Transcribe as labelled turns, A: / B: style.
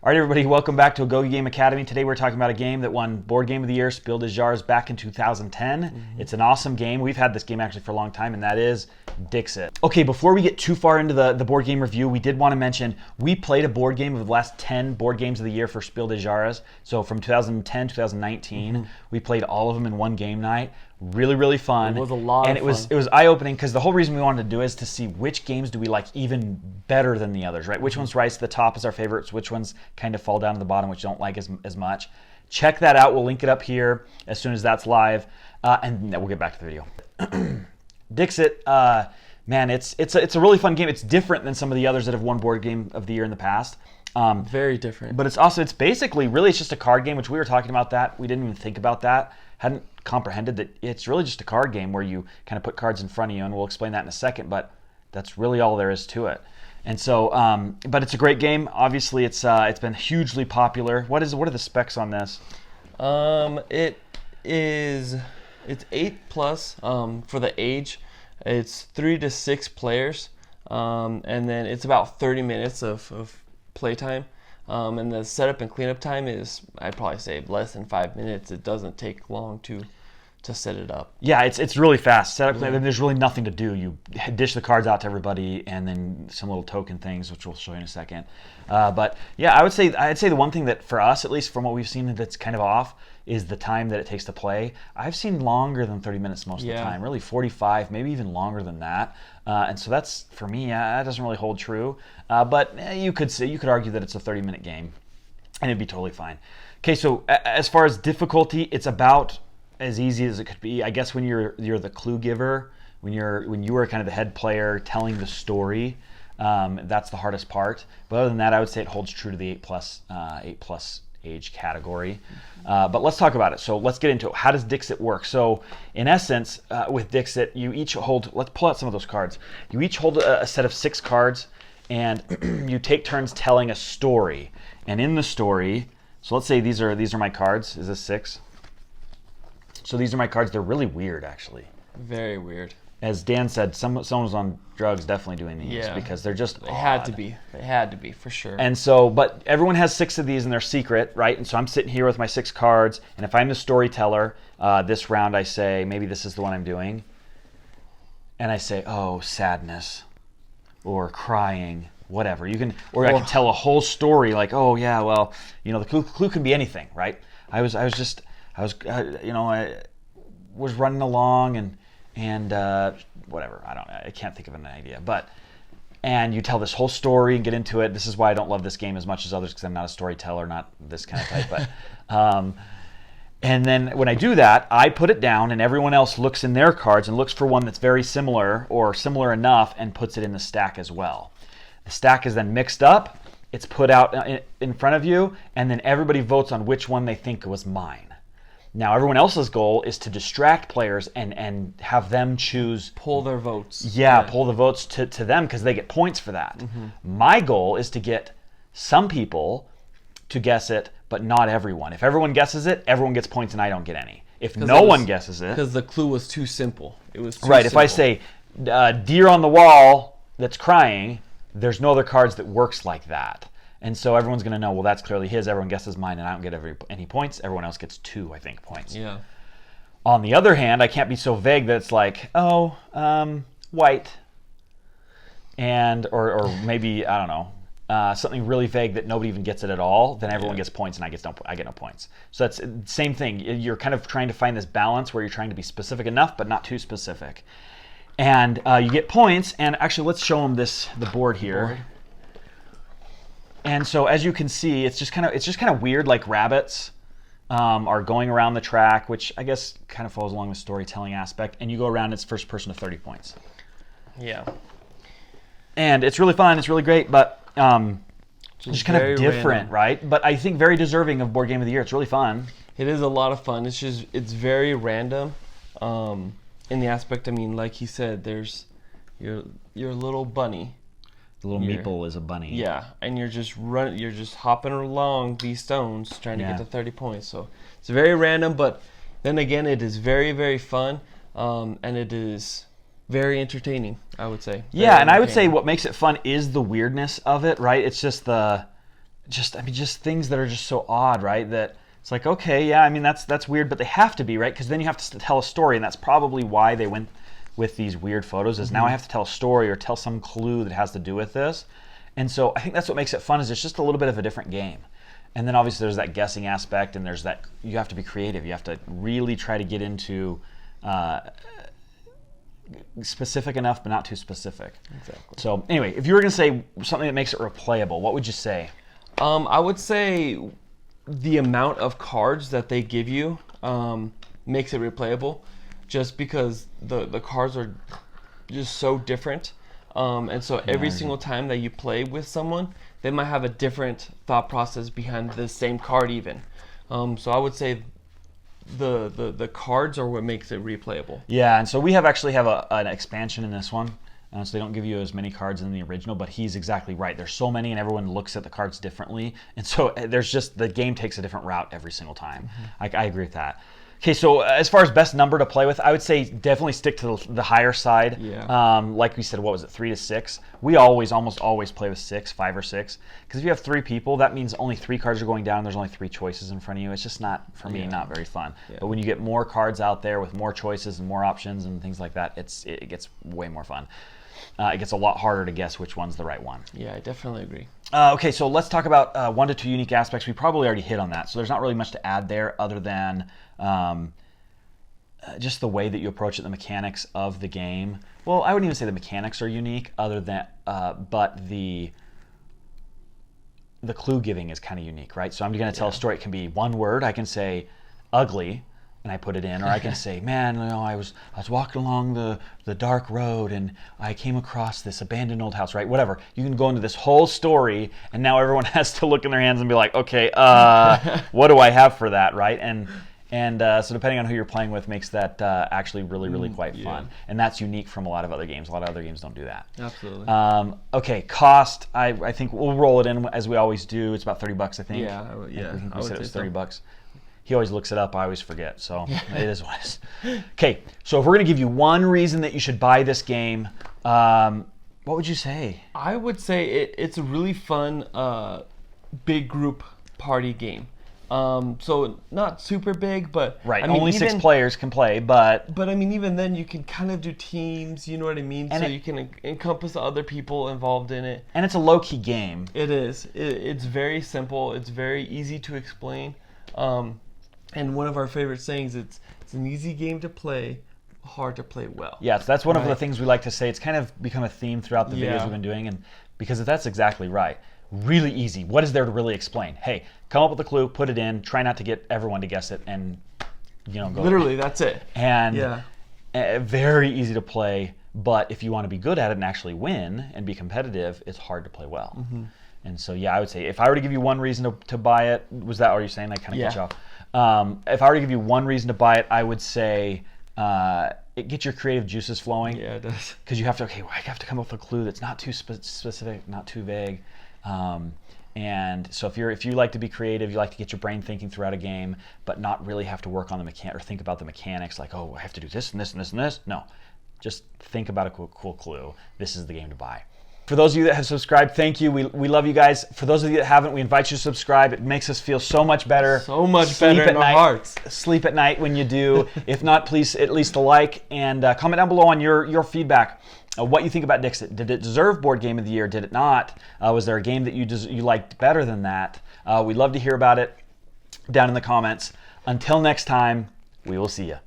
A: All right, everybody, welcome back to Agogi Game Academy. Today we're talking about a game that won Board Game of the Year, Spiel des Jahres, back in 2010. It's an awesome game. We've had this game actually for a long time, and that is Dixit. Okay, before we get too far into the board game review, we did want to mention we played a board game of the last 10 board games of the year for Spiel des Jahres. So from 2010 to 2019, we played all of them in one game night. Really, really fun.
B: It was a lot
A: and
B: of fun.
A: it was eye-opening because the whole reason we wanted to do is to see which games do we like even better than the others, right? Which ones rise to the top as our favorites, which ones kind of fall down to the bottom, which don't like as much. Check that out. We'll link it up here as soon as that's live, and then we'll get back to the video. Dixit, man, it's a really fun game. It's different than some of the others that have won Board Game of the Year in the past.
B: Very different.
A: But it's basically really it's just a card game, which we were talking about that. We didn't even think about that. Hadn't comprehended that it's really just a card game where you kind of put cards in front of you, and we'll explain that in a second, but that's really all there is to it. And so, but it's a great game. Obviously, it's been hugely popular. What are the specs on this?
B: It's 8+, for the age. It's 3 to 6 players, and then it's about 30 minutes of playtime. And the setup and cleanup time is, I'd probably say, less than 5 minutes. It doesn't take long to set it up.
A: Yeah, it's really fast. Setup, there's really nothing to do. You dish the cards out to everybody, and then some little token things, which we'll show you in a second. But yeah, I'd say the one thing that for us, at least from what we've seen, that's kind of off is the time that it takes to play. I've seen longer than 30 minutes most of the time. Really 45, maybe even longer than that. And so that's, for me, that doesn't really hold true. But you could argue that it's a 30-minute game, and it'd be totally fine. Okay, so as far as difficulty, it's about as easy as it could be. I guess when you're the clue giver, when you are kind of the head player telling the story, that's the hardest part. But other than that, I would say it holds true to the 8+ age category. But let's talk about it. So let's get into it. How does Dixit work? So in essence, with Dixit, you each hold, let's pull out some of those cards. You each hold a set of 6 cards, and you take turns telling a story. And in the story, so let's say these are my cards. Is this 6? So these are my cards. They're really weird, actually.
B: Very weird. As
A: Dan said, someone was on drugs definitely doing these because they're just
B: They had to be. They had to be, for sure.
A: And so, but everyone has 6 of these and they're secret, right? And so I'm sitting here with my 6 cards, and if I'm the storyteller, this round I say, maybe this is the one I'm doing, and I say, oh, sadness, or crying, whatever. You can, or I can tell a whole story like, oh yeah, well, the clue can be anything, right? I was running along and whatever, I can't think of an idea, and you tell this whole story and get into it. This is why I don't love this game as much as others, because I'm not a storyteller, not this kind of type. But and then when I do that, I put it down, and everyone else looks in their cards and looks for one that's very similar or similar enough and puts it in the stack as well. The stack is then mixed up. It's put out in front of you, and then everybody votes on which one they think was mine. Now, everyone else's goal is to distract players and have them choose.
B: Pull their votes.
A: Yeah, pull the votes to them because they get points for that. My goal is to get some people to guess it, but not everyone. If everyone guesses it, everyone gets points and I don't get any. If no one guesses it.
B: Because the clue was too simple. It was too
A: right,
B: simple.
A: If I say deer on the wall that's crying, there's no other cards that works like that. And so everyone's going to know, well, that's clearly his. Everyone guesses mine, and I don't get any points. Everyone else gets 2, I think, points.
B: Yeah.
A: On the other hand, I can't be so vague that it's like, white, and or maybe I don't know, something really vague that nobody even gets it at all. Then everyone gets points, and I get no points. So that's the same thing. You're kind of trying to find this balance where you're trying to be specific enough, but not too specific. And you get points. And actually, let's show them the board here. And so, as you can see, it's just kind of weird, like rabbits are going around the track, which I guess kind of falls along the storytelling aspect. And you go around, it's first person to 30 points.
B: Yeah.
A: And it's really fun, it's really great, but just kind of different,
B: random.
A: Right? But I think very deserving of Board Game of the Year. It's really fun.
B: It is a lot of fun. It's very random in the aspect, I mean, like he said, there's your little bunny.
A: The little meeple is a bunny.
B: Yeah, and you're just hopping along these stones trying to get to 30 points. So it's very random, but then again, it is very, very fun, and it is very entertaining, I would say.
A: Yeah, and I would say what makes it fun is the weirdness of it, right? It's just just things that are just so odd, right? That it's like, okay, yeah, I mean that's weird, but they have to be, right? Because then you have to tell a story, and that's probably why they went with these weird photos. Is now I have to tell a story or tell some clue that has to do with this, and so I think that's what makes it fun. Is it's just a little bit of a different game, and then obviously there's that guessing aspect, and there's that you have to be creative. You have to really try to get into specific enough, but not too specific.
B: Exactly.
A: So anyway, if you were going to say something that makes it replayable, what would you say?
B: I would say the amount of cards that they give you makes it replayable, just because the cards are just so different. And so every single time that you play with someone, they might have a different thought process behind the same card even. So I would say the cards are what makes it replayable.
A: Yeah, and so we actually have an expansion in this one. So they don't give you as many cards in the original, but he's exactly right. There's so many, and everyone looks at the cards differently, and so there's just the game takes a different route every single time. I agree with that. Okay, so as far as best number to play with, I would say definitely stick to the higher side.
B: Yeah.
A: Like we said, what was it, 3 to 6? We almost always play with 6, 5 or 6, because if you have 3 people, that means only 3 cards are going down. And there's only 3 choices in front of you. It's just not, for me, not very fun.
B: Yeah.
A: But when you get more cards out there with more choices and more options and things like that, it gets way more fun. It gets a lot harder to guess which one's the right one.
B: Yeah, I definitely agree.
A: Okay, so let's talk about 1 to 2 unique aspects. We probably already hit on that, so there's not really much to add there other than just the way that you approach it, the mechanics of the game. Well, I wouldn't even say the mechanics are unique, other than but the clue giving is kind of unique, right? So I'm going to tell a story. It can be one word. I can say ugly, and I put it in, or I can say, man, I was walking along the dark road and I came across this abandoned old house, right? Whatever. You can go into this whole story, and now everyone has to look in their hands and be like, okay, what do I have for that, right? And so depending on who you're playing with makes that actually really quite fun. And that's unique from a lot of other games. A lot of other games don't do that.
B: Absolutely.
A: Okay, cost. I think we'll roll it in as we always do. It's about $30, I think.
B: Yeah, yeah.
A: We said it was $30. He always looks it up. I always forget. So it is what it is. Okay, so if we're going to give you one reason that you should buy this game, what would you say?
B: I would say it's a really fun big group party game. So not super big, but
A: right.
B: I mean,
A: only 6 players can play, but
B: I mean, even then you can kind of do teams. You know what I mean?
A: And
B: so you can encompass other people involved in it.
A: And it's a low-key game.
B: It is. It's very simple. It's very easy to explain. And one of our favorite sayings, it's an easy game to play, hard to play well.
A: Yes, that's one of the things we like to say. It's kind of become a theme throughout the videos we've been doing, and because that's exactly right. Really easy. What is there to really explain? Hey, come up with a clue, put it in, try not to get everyone to guess it, and go.
B: Literally, that's it.
A: And very easy to play, but if you want to be good at it and actually win and be competitive, it's hard to play well.
B: Mm-hmm.
A: And so, I would say if I were to give you one reason to buy it, was that what you're saying? I kind of cut you off. If I were to give you one reason to buy it, I would say it gets your creative juices flowing.
B: Yeah, it does.
A: Because you have to, I have to come up with a clue that's not too specific, not too vague. And so if you like to be creative, you like to get your brain thinking throughout a game, but not really have to work on the or think about the mechanics like, oh, I have to do this and this and this and this. No, just think about a cool clue. This is the game to buy. For those of you that have subscribed, thank you. We love you guys. For those of you that haven't, we invite you to subscribe. It makes us feel so much better.
B: So much better in our hearts.
A: Sleep at night when you do. If not, please at least a like and comment down below on your feedback. What you think about Dixit. Did it deserve Board Game of the Year? Did it not? Was there a game that you liked better than that? We'd love to hear about it down in the comments. Until next time, we will see you.